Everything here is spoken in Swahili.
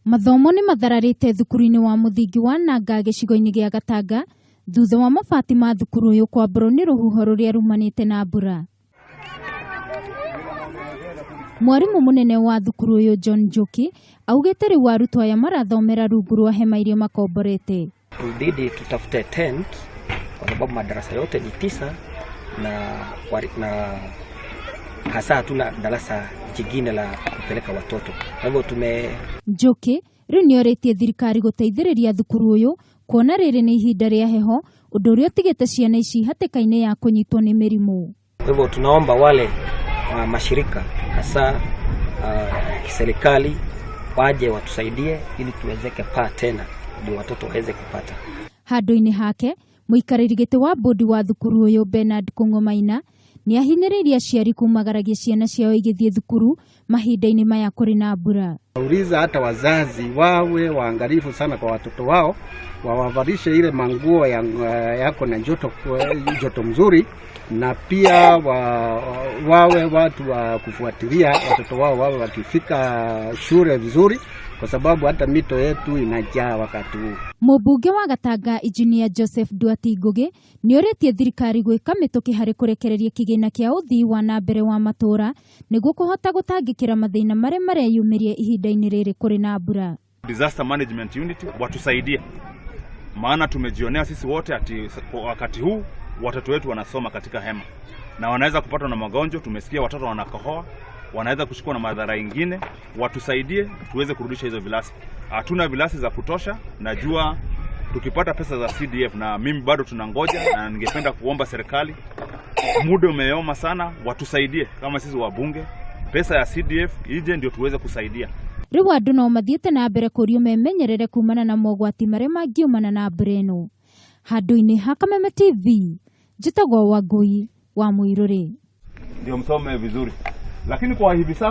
Mathomo nimathararite thukuru-ini wa muthingi wa Nanga gicigo-ini gia Gatanga thutha wa mabati ma thukuru uyu kwambura ni ruhuho ruria rumanite na mbura. Mwarimu munene wa thukuru uyu John Njuki augite riu arutwo aya marathomera rungu rwa hema iria makomborete. Tulibidi tutafute tent kwa sababu madarasa yote ni 9 na hasa hatuna darasa jingine la kupeleka watoto. Hivyo Njuki riu nioritie thirikari guteithiriria thukuru uyu kuona riri ni ihinda ria heho undu uria utigite ciana ici hatikaine ya kunyitwo ni mirimu. Hivyo tunaomba wale mashirika hasa serikali waje watusaidie ili tuwezeke paa tena ndio watoto waweze kupata. Handu-ini hake muikariri giti wa bodi wa thukuru uyu Bernard Kungomaina ni ahinyiriria aciari kumagaragia ciana ciao igithie thukuru mahinda-ini maya kuri na mbura. Nauliza hata wazazi wawe waangalifu sana kwa watoto wao, wawavalishe ile manguo yako na joto mzuri, na pia wawe watu wa kufuatilia watoto wao wawe wakifika shule vizuri, kwa sababu hata mito yetu inajaa wakati huu. Mubunge wa Gatanga Engineer Joseph Ngugi nioritie thirikari gwika mituki hari kurekereria kigina kia uthii wa na mbere wa matura niguo kuhota gutangikira mathina maria yumirie ihinda-ini riri kuri na mbura. Disaster Management Unit watusaidie, maana tumejionea sisi wote ati wakati huu watoto wetu wanasoma katika hema na wanaweza kupatwa na magonjwa. Tumesikia watoto wanakohoa, wanaweza kushikwa na madhara mengine. Watusaidie tuweze kurudisha hizo vilasi. Hatuna vilasi za kutosha, najua tukipata pesa za CDF, na mimi bado tunangoja, na ningependa kuomba serikali, muda umeyoma sana, watusaidie kama sisi wabunge, pesa ya CDF ije ndio tuweze kusaidia. Riu andu no mathiete na mbere kurio memenyerere kumana na mogwati maria mangiumana na mbura ino. Handu-ini ha Kameme TV njitagwo Wangui wa Muiruri. Ndio msome vizuri, lakini kwa hivi sasa